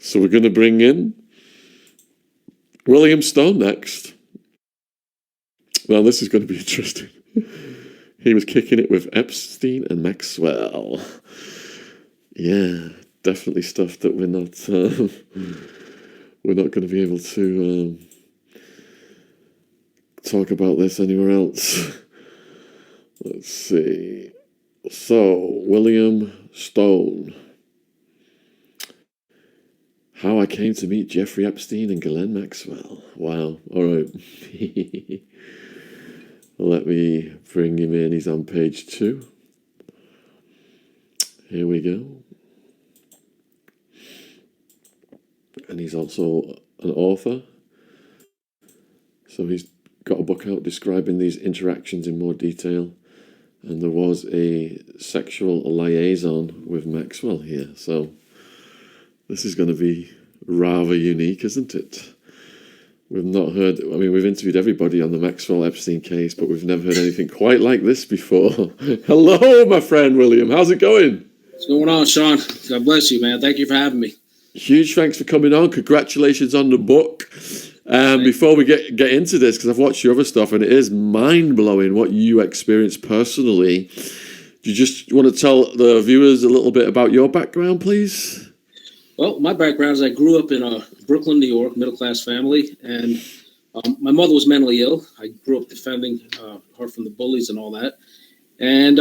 So we're going to bring in William Stone next. Well, this is going to be interesting. He was kicking it with Epstein and Maxwell. Yeah, definitely stuff that we're not going to be able to talk about this anywhere else. Let's see. So, William Stone. How I came to meet Jeffrey Epstein and Ghislaine Maxwell. Wow. All right. Let me bring him in. He's on page 2. Here we go. And he's also an author. So he's got a book out describing these interactions in more detail. And there was a sexual liaison with Maxwell here. So this is going to be rather unique, isn't it? We've not heard, I mean, we've interviewed everybody on the Maxwell Epstein case, but we've never heard anything quite like this before. Hello, my friend William. How's it going? What's going on, Sean? God bless you, man. Thank you for having me. Huge thanks for coming on. Congratulations on the book. Before we get into this, because I've watched your other stuff and it is mind-blowing what you experienced personally. Do you just want to tell the viewers a little bit about your background, please? Well, my background is I grew up in Brooklyn, New York, middle-class family, and my mother was mentally ill. I grew up defending her from the bullies and all that, and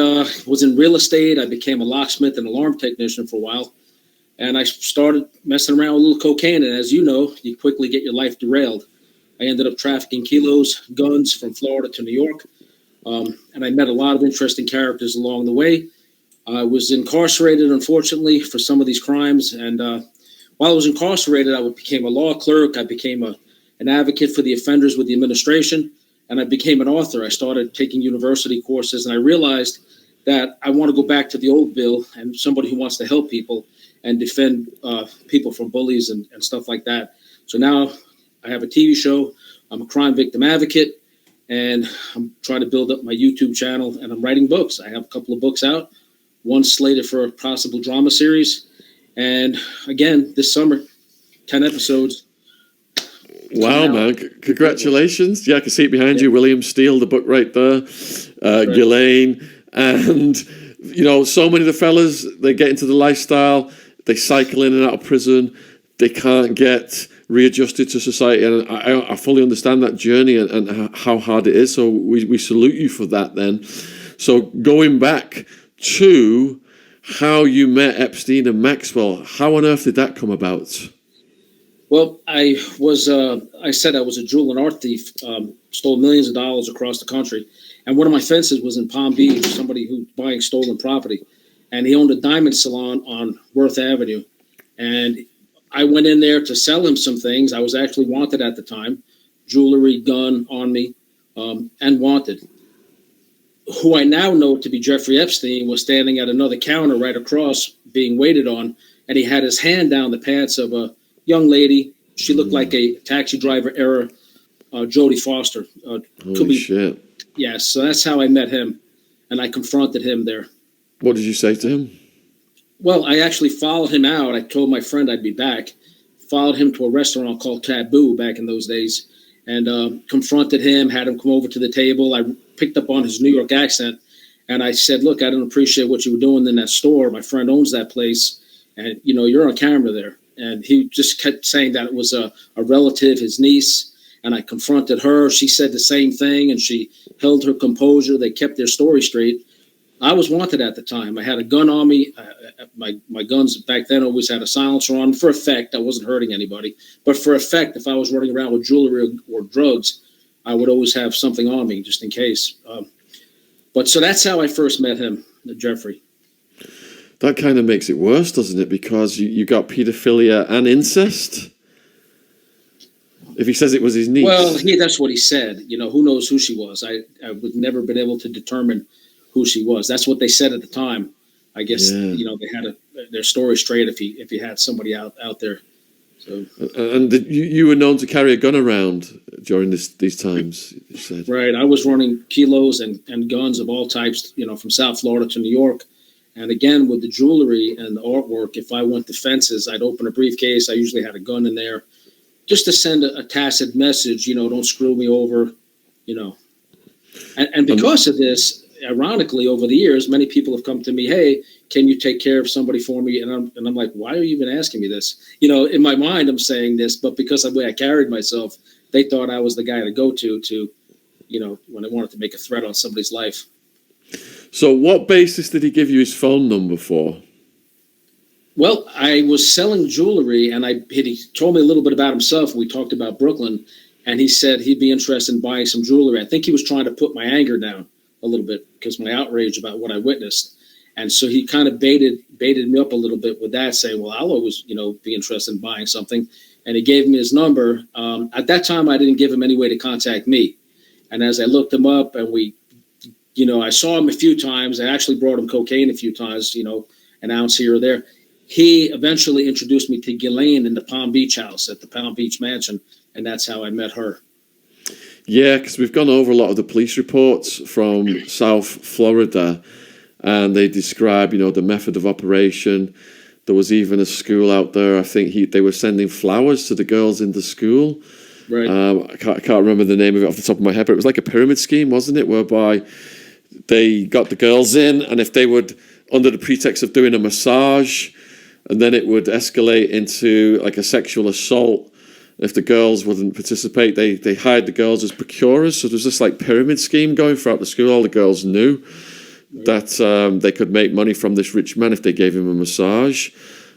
was in real estate. I became a locksmith and alarm technician for a while, and I started messing around with a little cocaine, and as you know, you quickly get your life derailed. I ended up trafficking kilos, guns from Florida to New York, and I met a lot of interesting characters along the way. I was incarcerated, unfortunately, for some of these crimes. And while I was incarcerated, I became a law clerk. I became an advocate for the offenders with the administration. And I became an author. I started taking university courses. And I realized that I want to go back to the old Bill and somebody who wants to help people and defend people from bullies and stuff like that. So now I have a TV show. I'm a crime victim advocate. And I'm trying to build up my YouTube channel. And I'm writing books. I have a couple of books out. One slated for a possible drama series. And again, this summer, 10 episodes. Wow, man. Congratulations. Yeah, I can see it behind you. William Steele, the book right there. Right. Ghislaine. And, you know, so many of the fellas, they get into the lifestyle. They cycle in and out of prison. They can't get readjusted to society. And I fully understand that journey and how hard it is. So we salute you for that then. So going back to how you met Epstein and Maxwell, how on earth did that come about? Well, I said I was a jewel and art thief, stole millions of dollars across the country. And one of my fences was in Palm Beach, somebody who buying stolen property. And he owned a diamond salon on Worth Avenue. And I went in there to sell him some things. I was actually wanted at the time, jewelry, gun on me, and wanted. Who I now know to be Jeffrey Epstein was standing at another counter right across being waited on, and he had his hand down the pants of a young lady. She looked like a Taxi Driver era Jodie Foster. Holy shit. Yes, so that's how I met him, and I confronted him there. What did you say to him? Well, I actually followed him out. I told my friend I'd be back, followed him to a restaurant called Taboo back in those days, and confronted him, had him come over to the table. I picked up on his New York accent, and I said, look, I didn't appreciate what you were doing in that store. My friend owns that place, and, you know, you're on camera there. And he just kept saying that it was a relative, his niece, and I confronted her. She said the same thing, and she held her composure. They kept their story straight. I was wanted at the time. I had a gun on me. My guns back then always had a silencer on for effect. I wasn't hurting anybody. But for effect, if I was running around with jewelry or drugs, I would always have something on me just in case. But so that's how I first met him, Jeffrey. That kind of makes it worse, doesn't it? Because you got pedophilia and incest. If he says it was his niece. Well, that's what he said. You know, who knows who she was? I would never been able to determine who she was. That's what they said at the time. I guess, you know, they had their story straight if he had somebody out there. So. And you were known to carry a gun around during these times, you said. Right. I was running kilos and guns of all types, you know, from South Florida to New York. And again, with the jewelry and the artwork, if I went to fences, I'd open a briefcase. I usually had a gun in there just to send a tacit message, don't screw me over, And because of this, ironically, over the years, many people have come to me, hey, can you take care of somebody for me? And I'm like, why are you even asking me this? In my mind, I'm saying this, but because of the way I carried myself, they thought I was the guy to go to, when they wanted to make a threat on somebody's life. So what basis did he give you his phone number for? Well, I was selling jewelry, and he told me a little bit about himself. We talked about Brooklyn, and he said he'd be interested in buying some jewelry. I think he was trying to put my anger down a little bit because my outrage about what I witnessed. And so he kind of baited me up a little bit with that, saying, well, I'll always, be interested in buying something. And he gave me his number. At that time, I didn't give him any way to contact me. And as I looked him up and I saw him a few times. I actually brought him cocaine a few times, an ounce here or there. He eventually introduced me to GHISLAINE in the Palm Beach house at the Palm Beach mansion. And that's how I met her. Yeah, because we've gone over a lot of the police reports from South Florida, and they describe, the method of operation. There was even a school out there. I think they were sending flowers to the girls in the school. Right. I can't remember the name of it off the top of my head, but it was like a pyramid scheme, wasn't it? Whereby they got the girls in, and if they would, under the pretext of doing a massage, and then it would escalate into like a sexual assault. If the girls wouldn't participate, they hired the girls as procurers. So there's this like pyramid scheme going throughout the school. All the girls knew that they could make money from this rich man if they gave him a massage.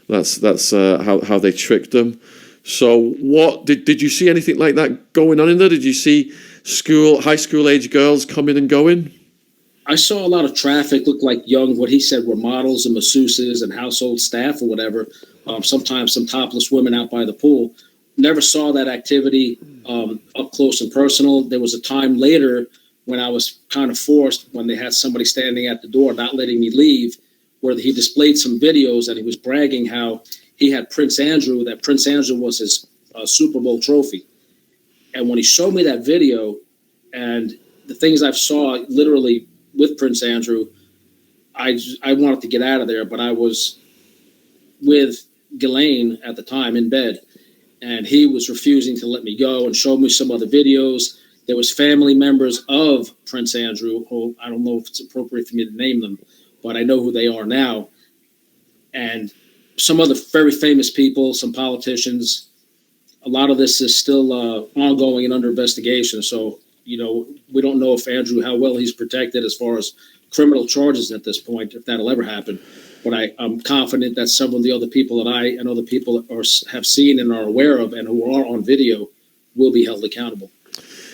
That's how they tricked them. So what did you see anything like that going on in there? Did you see high school age girls coming and going? I saw a lot of traffic, looked like young, what he said were models and masseuses and household staff or whatever. Sometimes some topless women out by the pool. Never saw that activity up close and personal. There was a time later when I was kind of forced, when they had somebody standing at the door not letting me leave, where he displayed some videos and he was bragging how he had Prince Andrew, that Prince Andrew was his Super Bowl trophy. And when he showed me that video and the things I've saw literally with Prince Andrew, I wanted to get out of there, but I was with GHISLAINE at the time in bed. And he was refusing to let me go and showed me some other videos. There was family members of Prince Andrew, who I don't know if it's appropriate for me to name them, but I know who they are now. And some other very famous people, some politicians. A lot of this is still ongoing and under investigation. So, we don't know if Andrew, how well he's protected as far as criminal charges at this point, if that'll ever happen. But I'm confident that some of the other people that I and other people have seen and are aware of and who are on video will be held accountable.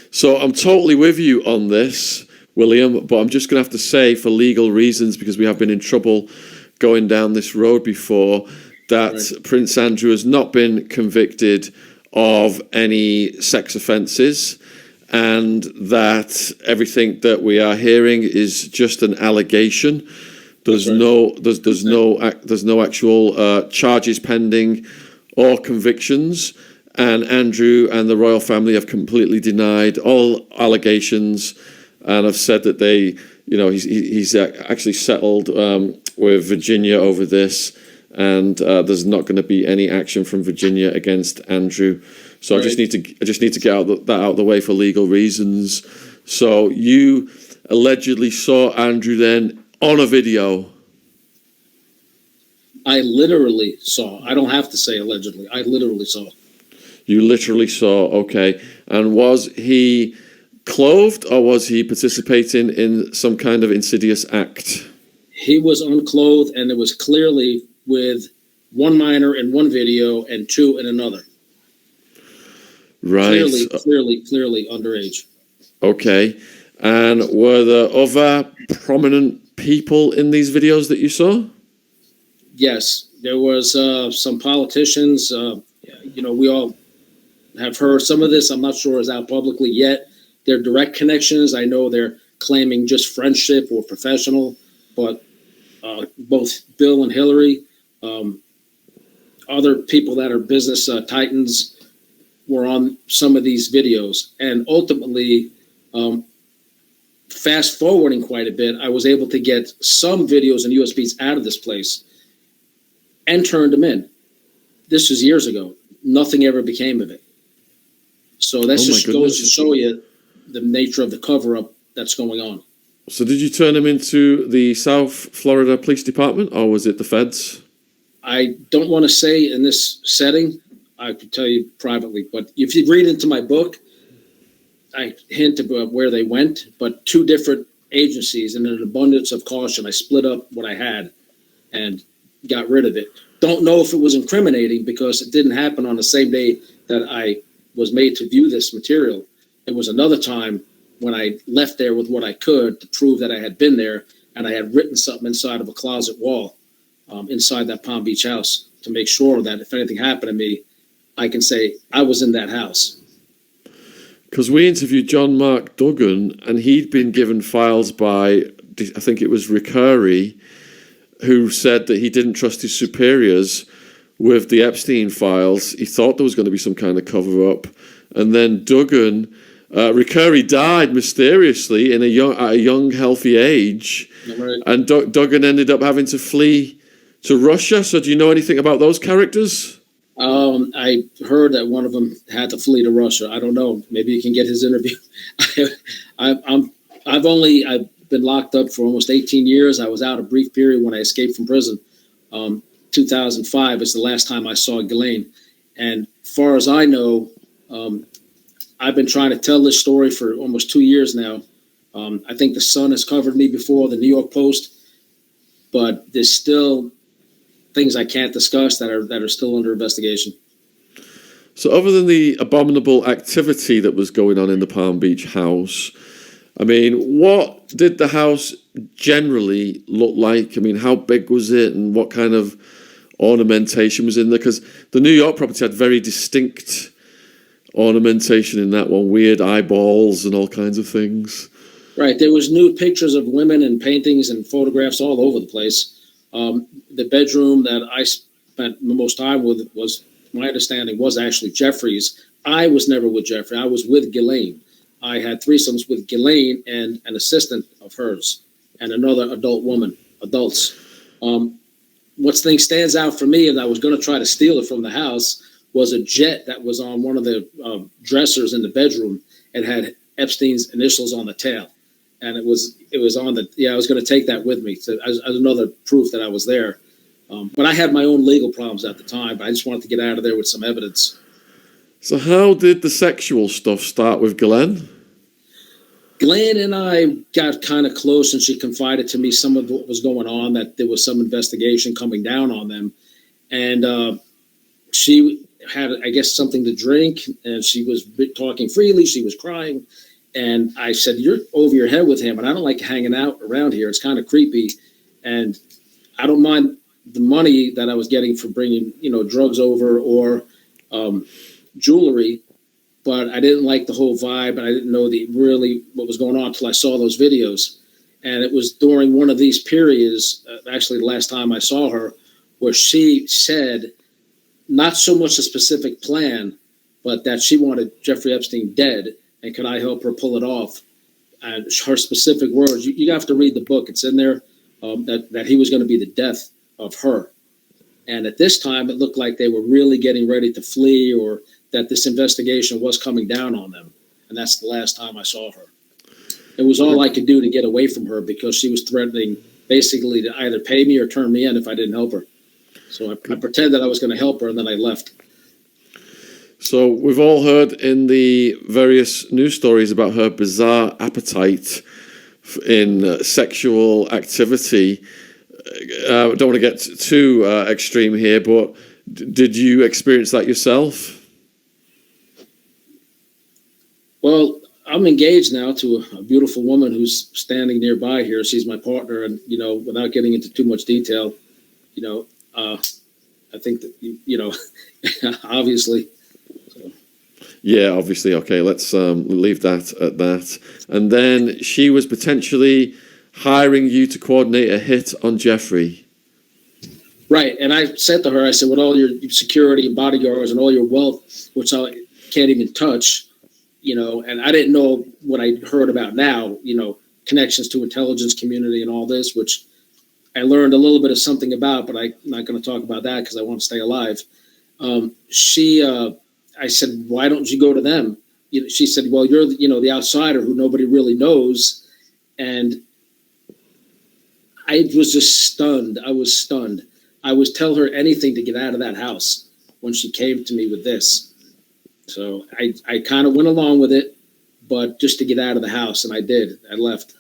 So I'm totally with you on this, William, but I'm just going to have to say, for legal reasons, because we have been in trouble going down this road before, that right. Prince Andrew has not been convicted of any sex offences, and that everything that we are hearing is just an allegation. There's no actual charges pending or convictions, and Andrew and the royal family have completely denied all allegations, and have said that he's actually settled with Virginia over this, and there's not going to be any action from Virginia against Andrew. So right. I just need to get that out of the way for legal reasons. So you allegedly saw Andrew then on a video. I literally saw. I don't have to say allegedly. I literally saw. You literally saw, okay. And was he clothed or was he participating in some kind of insidious act? He was unclothed, and it was clearly with one minor in one video and two in another. Right. Clearly underage. Okay. And were there other prominent people in these videos that you saw? Yes. There was some politicians. We all have heard some of this. I'm not sure is out publicly yet. Their direct connections, I know they're claiming just friendship or professional, but both Bill and Hillary, other people that are business titans, were on some of these videos. And ultimately, fast forwarding quite a bit, I was able to get some videos and USBs out of this place and turned them in. This was years ago. Nothing ever became of it. So that just goes to show you the nature of the cover-up that's going on. So did you turn them into the South Florida Police Department, or was it the feds? I don't want to say in this setting. I could tell you privately, but if you read into my book, I hint about where they went, but 2 different agencies, and in an abundance of caution, I split up what I had and got rid of it. Don't know if it was incriminating because it didn't happen on the same day that I was made to view this material. It was another time when I left there with what I could to prove that I had been there, and I had written something inside of a closet wall inside that Palm Beach house to make sure that if anything happened to me, I can say I was in that house. Because we interviewed John Mark Duggan, and he'd been given files by, I think it was Ricari, who said that he didn't trust his superiors with the Epstein files. He thought there was going to be some kind of cover-up. And then Duggan, Ricari died mysteriously at a young, healthy age. Right. And Duggan ended up having to flee to Russia. So do you know anything about those characters? I heard that one of them had to flee to Russia. I don't know. Maybe you can get his interview. I've been locked up for almost 18 years. I was out a brief period when I escaped from prison. 2005 is the last time I saw GHISLAINE. And far as I know, I've been trying to tell this story for almost 2 years now. I think the Sun has covered me before, the New York Post, but there's still things I can't discuss that are still under investigation. So other than the abominable activity that was going on in the Palm Beach house, I mean, what did the house generally look like? I mean, how big was it, and what kind of ornamentation was in there? Because the New York property had very distinct ornamentation in that one, weird eyeballs and all kinds of things. Right. There was nude pictures of women and paintings and photographs all over the place. The bedroom that I spent the most time with was, my understanding, was actually Jeffrey's. I was never with Jeffrey. I was with GHISLAINE. I had threesomes with GHISLAINE and an assistant of hers and another adults. What thing stands out for me, and I was going to try to steal it from the house, was a jet that was on one of the dressers in the bedroom and had Epstein's initials on the tail. And it was on the, I was going to take that with me as another proof that I was there. But I had my own legal problems at the time, but I just wanted to get out of there with some evidence. So how did the sexual stuff start with Glenn? Glenn and I got kind of close, and she confided to me some of what was going on, that there was some investigation coming down on them. And she had, I guess, something to drink, and she was talking freely. She was crying. And I said, "You're over your head with him, and I don't like hanging out around here. It's kind of creepy. And I don't mind the money that I was getting for bringing, drugs over or jewelry, but I didn't like the whole vibe, and I didn't know really what was going on until I saw those videos." And it was during one of these periods, actually the last time I saw her, where she said not so much a specific plan, but that she wanted Jeffrey Epstein dead, and could I help her pull it off? And her specific words, you have to read the book. It's in there, that he was going to be the death of her. And at this time, it looked like they were really getting ready to flee, or that this investigation was coming down on them. And that's the last time I saw her. It was all I could do to get away from her, because she was threatening basically to either pay me or turn me in if I didn't help her. So I pretended I was going to help her, and then I left. So we've all heard in the various news stories about her bizarre appetite in sexual activity. I don't want to get too extreme here, but did you experience that yourself? Well, I'm engaged now to a beautiful woman who's standing nearby here. She's my partner, and without getting into too much detail, I think that obviously. So. Yeah, obviously. Okay, let's leave that at that. And then she was potentially hiring you to coordinate a hit on Jeffrey. Right, and I said to her, I said, with all your security and bodyguards and all your wealth, which I can't even touch, and I didn't know what I heard about now, connections to intelligence community and all this, which I learned a little bit of something about, but I'm not going to talk about that because I want to stay alive. I said, why don't you go to them? She said, well, you're the outsider who nobody really knows. And I was just stunned. I was stunned. I would tell her anything to get out of that house when she came to me with this. So I kind of went along with it, but just to get out of the house, and I did. I left.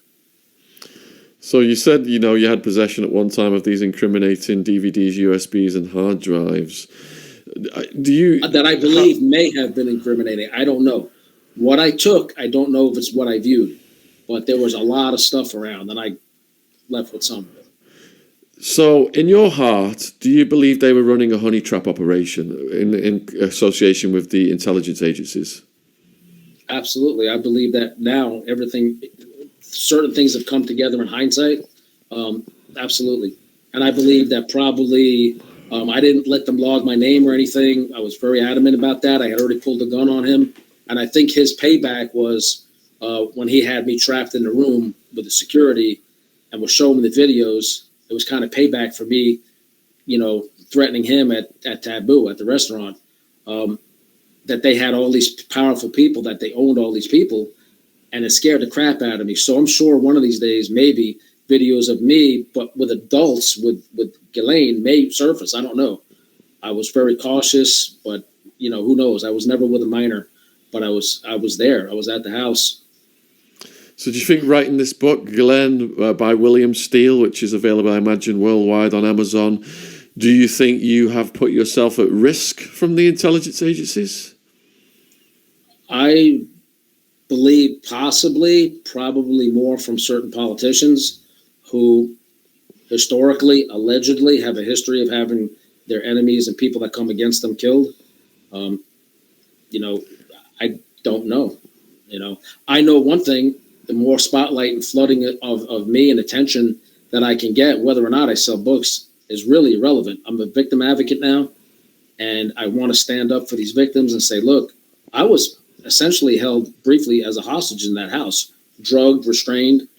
So you said, you had possession at one time of these incriminating DVDs, USBs, and hard drives. That I believe may have been incriminating. I don't know. What I took, I don't know if it's what I viewed, but there was a lot of stuff around, and I left with some of it. So, in your heart, do you believe they were running a honey trap operation in association with the intelligence agencies? Absolutely. I believe that now certain things have come together in hindsight. Absolutely. And I believe that probably I didn't let them log my name or anything. I was very adamant about that. I had already pulled a gun on him. And I think his payback was when he had me trapped in the room with the security and was showing me the videos. It was kind of payback for me, threatening him at Taboo at the restaurant, that they had all these powerful people, that they owned all these people, and it scared the crap out of me. So I'm sure one of these days, maybe videos of me, but with adults, with GHISLAINE may surface. I don't know. I was very cautious, but who knows? I was never with a minor, but I was there. I was at the house. So do you think writing this book, GHISLAINE, by William Steele, which is available, I imagine, worldwide on Amazon, do you think you have put yourself at risk from the intelligence agencies? I believe probably more from certain politicians who historically, allegedly, have a history of having their enemies and people that come against them killed. I don't know. I know one thing. The more spotlight and flooding of me and attention that I can get, whether or not I sell books, is really irrelevant. I'm a victim advocate now, and I want to stand up for these victims and say, look, I was essentially held briefly as a hostage in that house, drugged, restrained,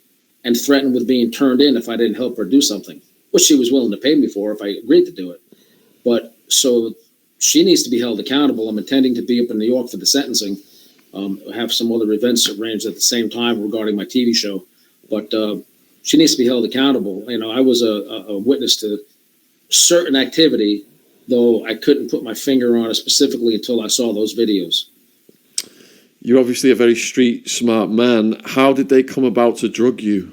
and threatened with being turned in if I didn't help her do something, which she was willing to pay me for if I agreed to do it. But so she needs to be held accountable. I'm intending to be up in New York for the sentencing. Have some other events arranged at the same time regarding my TV show, but she needs to be held accountable. I was a witness to certain activity, though I couldn't put my finger on it specifically until I saw those videos. You're obviously a very street smart man. How did they come about to drug you?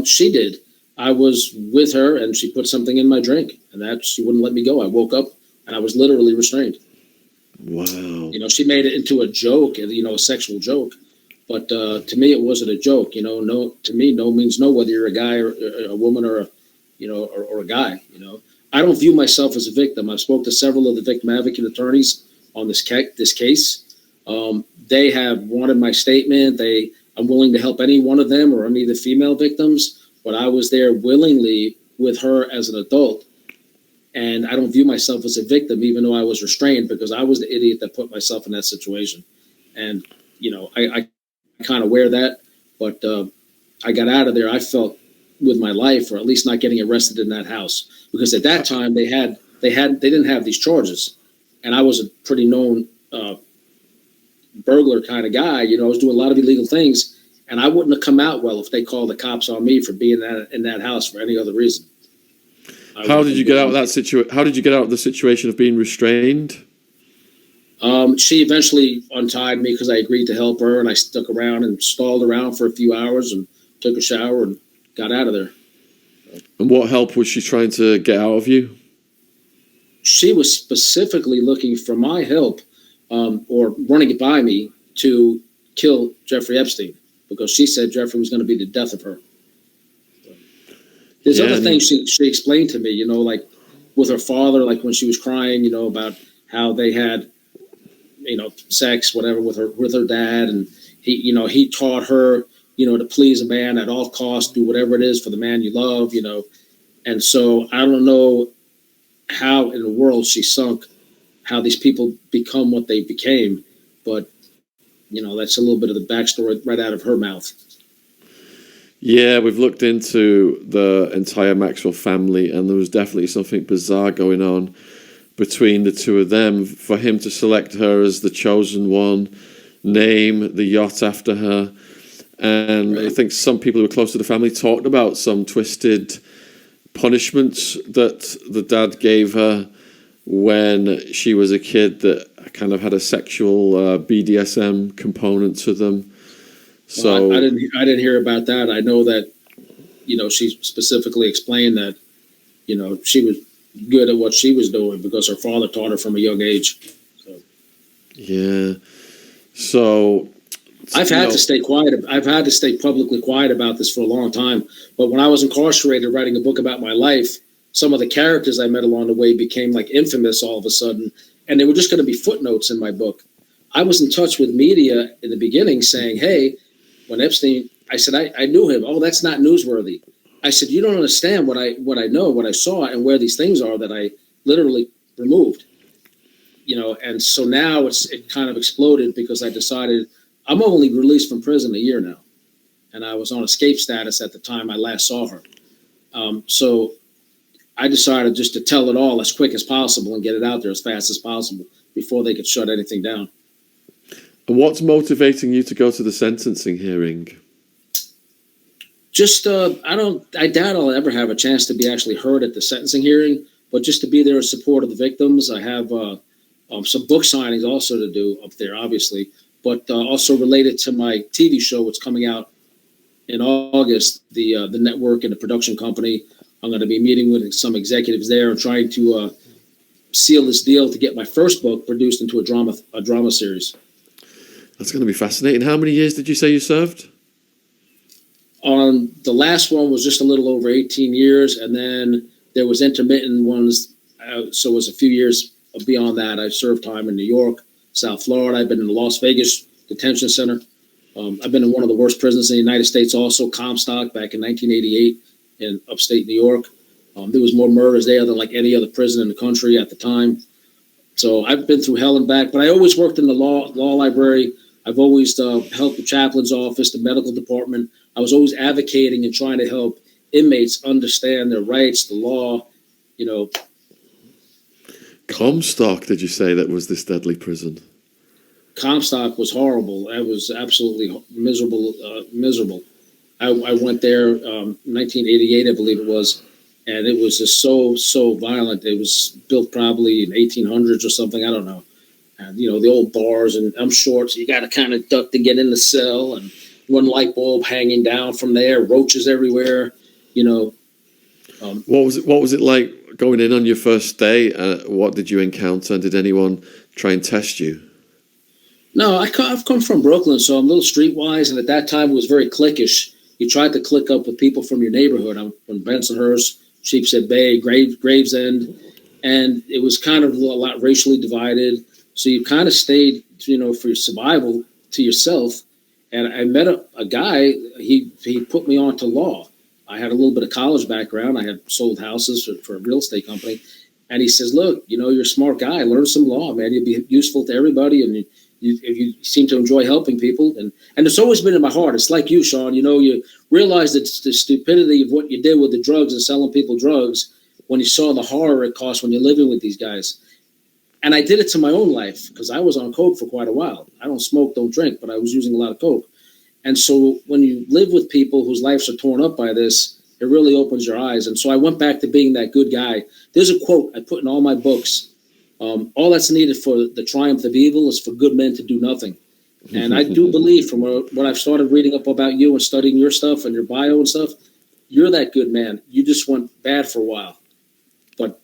She did. I was with her, and she put something in my drink, and she wouldn't let me go. I woke up, and I was literally restrained. Wow. She made it into a joke, a sexual joke. But to me, it wasn't a joke. No, to me, no means no, whether you're a guy or a woman or a guy. I don't view myself as a victim. I've spoke to several of the victim advocate attorneys on this case. They have wanted my statement. I'm willing to help any one of them or any of the female victims, but I was there willingly with her as an adult. And I don't view myself as a victim, even though I was restrained, because I was the idiot that put myself in that situation. And, I kind of wear that, but I got out of there. I felt with my life, or at least not getting arrested in that house, because at that time they didn't have these charges. And I was a pretty known burglar kind of guy. I was doing a lot of illegal things, and I wouldn't have come out well if they called the cops on me for being in that house for any other reason. How did you get out of that situation? How did you get out of the situation of being restrained? She eventually untied me because I agreed to help her, and I stuck around and stalled around for a few hours and took a shower and got out of there. And what help was she trying to get out of you? She was specifically looking for my help, or running it by me to kill Jeffrey Epstein, because she said Jeffrey was going to be the death of her. There's other things she explained to me, like with her father, like when she was crying, about how they had, sex, whatever, with her dad, and he taught her, to please a man at all costs, do whatever it is for the man you love, and so I don't know how in the world she sunk, how these people become what they became, but that's a little bit of the backstory right out of her mouth. Yeah, we've looked into the entire Maxwell family, and there was definitely something bizarre going on between the two of them. For him to select her as the chosen one, name the yacht after her, and I think some people who were close to the family talked about some twisted punishments that the dad gave her when she was a kid that kind of had a sexual BDSM component to them. So well, I didn't hear about that. I know that, she specifically explained that, she was good at what she was doing because her father taught her from a young age. So. Yeah. So I've had to stay quiet. I've had to stay publicly quiet about this for a long time. But when I was incarcerated writing a book about my life, some of the characters I met along the way became like infamous all of a sudden. And they were just going to be footnotes in my book. I was in touch with media in the beginning saying, hey, when Epstein, I said, I knew him. Oh, that's not newsworthy. I said, you don't understand what I know, what I saw, and where these things are that I literally removed. And so now it kind of exploded because I decided I'm only released from prison a year now. And I was on escape status at the time I last saw her. So I decided just to tell it all as quick as possible and get it out there as fast as possible before they could shut anything down. And what's motivating you to go to the sentencing hearing? Just, I doubt I'll ever have a chance to be actually heard at the sentencing hearing, but just to be there in support of the victims. I have some book signings also to do up there, obviously, but also related to my TV show, what's coming out in August, the network and the production company. I'm going to be meeting with some executives there and trying to seal this deal to get my first book produced into a drama series. That's going to be fascinating. How many years did you say you served? On the last one was just a little over 18 years, and then there was intermittent ones, so it was a few years beyond that. I served time in New York, South Florida. I've been in the Las Vegas Detention Center. I've been in one of the worst prisons in the United States also, Comstock, back in 1988 in upstate New York. There was more murders there than like any other prison in the country at the time. So I've been through hell and back, but I always worked in the law library. I've always helped the chaplain's office, the medical department. I was always advocating and trying to help inmates understand their rights, the law, Comstock, did you say that was this deadly prison? Comstock was horrible. I was absolutely miserable. I went there 1988, I believe it was, and it was just so violent. It was built probably in 1800s or something. I don't know. And, the old bars, and I'm short, so you got to kind of duck to get in the cell, and one light bulb hanging down from there, roaches everywhere, What was it like going in on your first day? What did you encounter? Did anyone try and test you? No, I've come from Brooklyn, so I'm a little streetwise, and at that time it was very cliquish. You tried to click up with people from your neighborhood. I'm from Bensonhurst, Sheepshead Bay, Gravesend, and it was kind of a lot racially divided. So you kind of stayed, for your survival to yourself. And I met a guy, he put me on to law. I had a little bit of college background. I had sold houses for a real estate company. And he says, look, you're a smart guy. Learn some law, man. You'll be useful to everybody. And you seem to enjoy helping people. And it's always been in my heart. It's like you, Sean. You realize that the stupidity of what you did with the drugs and selling people drugs when you saw the horror it cost when you're living with these guys. And I did it to my own life because I was on coke for quite a while. I don't smoke, don't drink, but I was using a lot of coke. And so when you live with people whose lives are torn up by this, it really opens your eyes. And so I went back to being that good guy. There's a quote I put in all my books. All that's needed for the triumph of evil is for good men to do nothing. And I do believe from what I've started reading up about you and studying your stuff and your bio and stuff, you're that good man. You just went bad for a while. But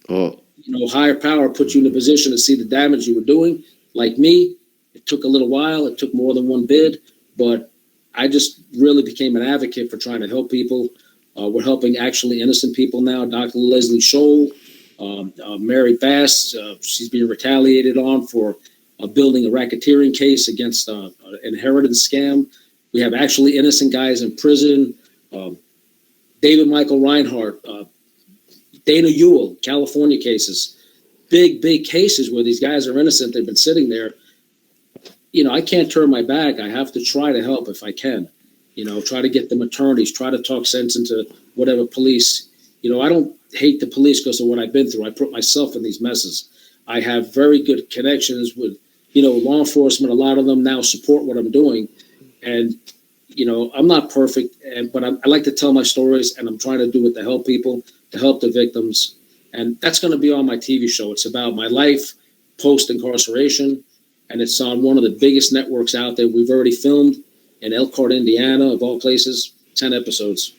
higher power put you in a position to see the damage you were doing. Like me, it took a little while. It took more than one bid, but I just really became an advocate for trying to help people. We're helping actually innocent people now. Dr. Leslie Scholl, Mary Bass, she's being retaliated on for building a racketeering case against an inheritance scam. We have actually innocent guys in prison. David Michael Reinhardt, Dana Ewell, California cases, big cases where these guys are innocent. They've been sitting there. I can't turn my back. I have to try to help if I can. Try to get them attorneys, try to talk sense into whatever police. I don't hate the police because of what I've been through. I put myself in these messes. I have very good connections with, law enforcement. A lot of them now support what I'm doing. And, I'm not perfect, but I like to tell my stories, and I'm trying to do it to help people, to help the victims. And that's going to be on my TV show. It's about my life post-incarceration, and it's on one of the biggest networks out there. We've already filmed in Elkhart, Indiana, of all places, 10 episodes.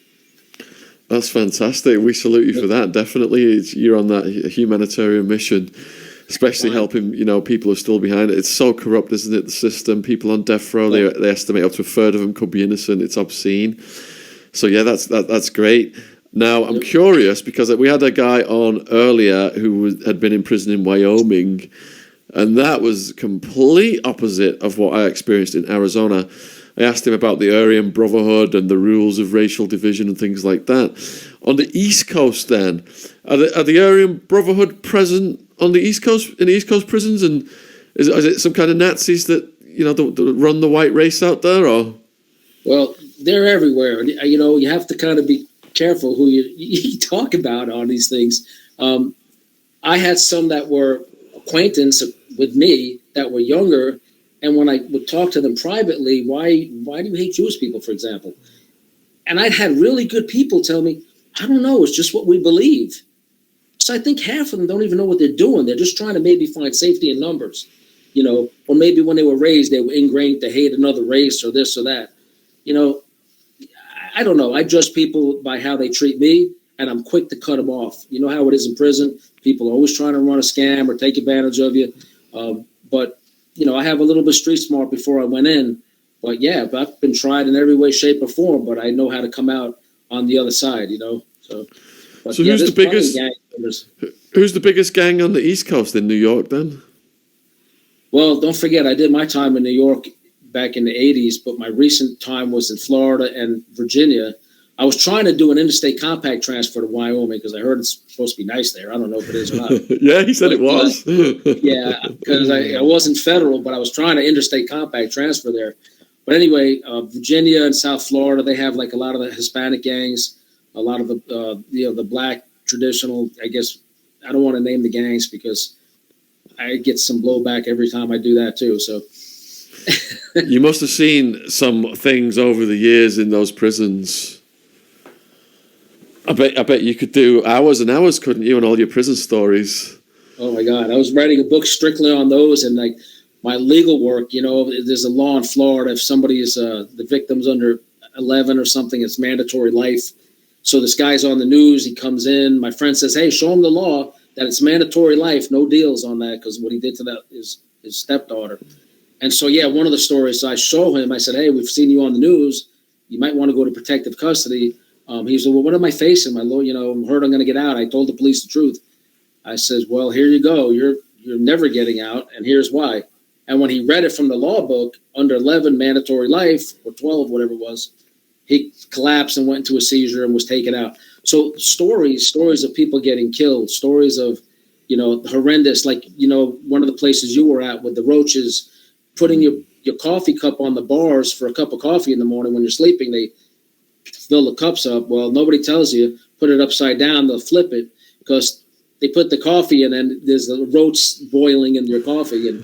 That's fantastic. We salute you for that. Definitely, you're on that humanitarian mission, especially helping people who are still behind it. It's so corrupt, isn't it? The system, people on death row, they estimate up to a third of them could be innocent. It's obscene. So yeah, that's great. Now I'm curious because we had a guy on earlier who had been in prison in Wyoming, and that was complete opposite of what I experienced in Arizona. I asked him about the Aryan Brotherhood and the rules of racial division and things like that. On the East Coast, then, are the Aryan Brotherhood present on the East Coast, in the East Coast prisons? And is it some kind of Nazis that that run the white race out there, or? Well, they're everywhere. You have to kind of be careful who you talk about on these things. I had some that were acquaintance with me that were younger. And when I would talk to them privately, why do you hate Jewish people, for example? And I'd had really good people tell me, I don't know, it's just what we believe. So I think half of them don't even know what they're doing. They're just trying to maybe find safety in numbers, or maybe when they were raised, they were ingrained to hate another race or this or that. I don't know. I judge people by how they treat me, and I'm quick to cut them off. You know how it is in prison. People are always trying to run a scam or take advantage of you. But I have a little bit street smart before I went in, but I've been tried in every way, shape, or form, but I know how to come out on the other side, So who's the biggest? Who's the biggest gang on the East Coast in New York then? Well, don't forget, I did my time in New York back in the 80s, but my recent time was in Florida and Virginia. I was trying to do an interstate compact transfer to Wyoming because I heard it's supposed to be nice there. I don't know if it is or not. Yeah, he said it was. Because I wasn't federal, but I was trying to interstate compact transfer there. But anyway, Virginia and South Florida, they have like a lot of the Hispanic gangs, a lot of the black traditional, I guess. I don't want to name the gangs because I get some blowback every time I do that too. So you must have seen some things over the years in those prisons. I bet you could do hours and hours, couldn't you, on all your prison stories? Oh my God, I was writing a book strictly on those, and like my legal work. There's a law in Florida if somebody is the victim's under 11 or something, it's mandatory life. So this guy's on the news. He comes in. My friend says, "Hey, show him the law that it's mandatory life, no deals on that," because what he did to that is his stepdaughter. And so one of the stories I show him, I said, "Hey, we've seen you on the news. You might want to go to protective custody." He said, "Well, what am I facing? My lawyer, I'm hurt. I'm going to get out." I told the police the truth. I said, "Well, here you go. You're never getting out, and here's why." And when he read it from the law book, under 11 mandatory life, or 12, whatever it was, he collapsed and went into a seizure and was taken out. So stories of people getting killed, stories of, horrendous, like, one of the places you were at with the roaches, putting your coffee cup on the bars for a cup of coffee in the morning when you're sleeping. They fill the cups up. Well, nobody tells you, put it upside down, they'll flip it because they put the coffee in and there's the roach boiling in your coffee. And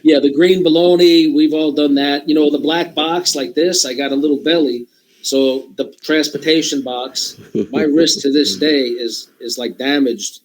the green bologna, we've all done that. The black box like this, I got a little belly. So the transportation box, my wrist to this day is like damaged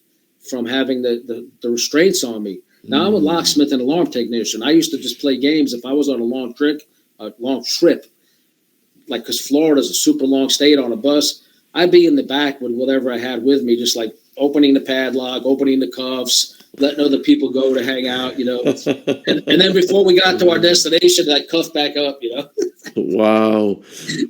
from having the restraints on me. Now I'm a locksmith and alarm technician. I used to just play games if I was on a long trip, like because Florida's a super long state on a bus. I'd be in the back with whatever I had with me, just like opening the padlock, opening the cuffs, letting other people go to hang out, and then before we got to our destination, I'd cuff back up, Wow.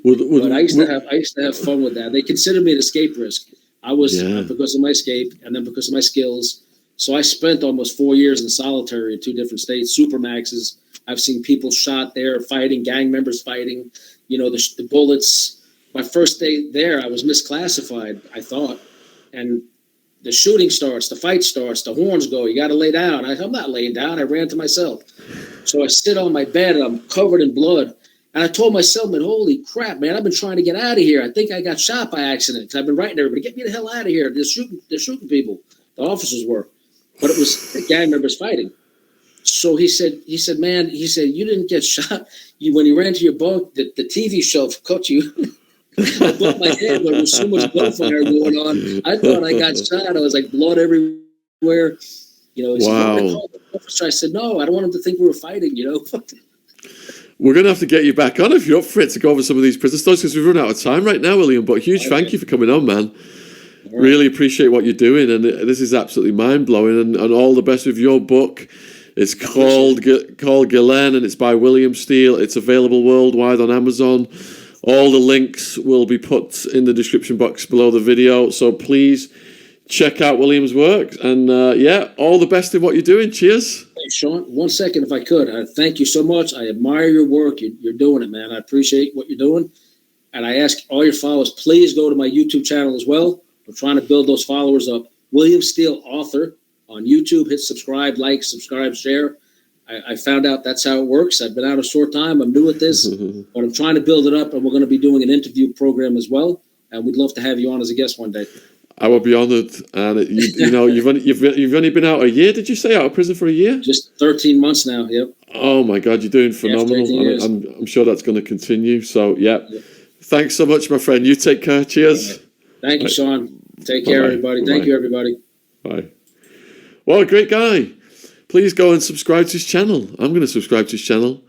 But I used to have fun with that. They considered me an escape risk. I was because of my escape and then because of my skills. So I spent almost 4 years in solitary in 2 different states, supermaxes. I've seen people shot there, fighting, gang members fighting, the bullets. My first day there, I was misclassified, I thought. And the shooting starts, the fight starts, the horns go, you got to lay down. I'm not laying down. I ran to myself. So I sit on my bed and I'm covered in blood. And I told myself, man, holy crap, man, I've been trying to get out of here. I think I got shot by accident. I've been writing to everybody, get me the hell out of here. They're shooting people. The officers were. But it was the gang members fighting. So he said, man, you didn't get shot. When you ran to your bunk, the TV shelf caught you. I bumped my head, but there was so much gunfire going on. I thought I got shot. I was like blood everywhere. Wow. I said, no, I don't want him to think we were fighting, We're going to have to get you back on if you're up for it to go over some of these prison stories because we've run out of time right now, William. But huge thank you for coming on, man. Right. Really appreciate what you're doing. And this is absolutely mind-blowing. And all the best with your book. It's called GHISLAINE and it's by William Steele. It's available worldwide on Amazon. All the links will be put in the description box below the video. So please check out William's work. And all the best in what you're doing. Cheers. Hey, Sean, 1 second if I could. Thank you so much. I admire your work. You're doing it, man. I appreciate what you're doing. And I ask all your followers, please go to my YouTube channel as well. We're trying to build those followers up. William Steele, author, on YouTube. Hit subscribe, like, subscribe, share. I found out that's how it works. I've been out a short time. I'm new at this, but I'm trying to build it up, and we're going to be doing an interview program as well. And we'd love to have you on as a guest one day. I will be honoured. And you've only been out a year. Did you say out of prison for a year? Just 13 months now. Yep. Oh my God, you're doing phenomenal. I'm sure that's going to continue. So yep. Thanks so much, my friend. You take care. Cheers. Right. Thank you, Sean. Take care, everybody. Thank you, everybody. Bye. Well, great guy. Please go and subscribe to his channel. I'm going to subscribe to his channel.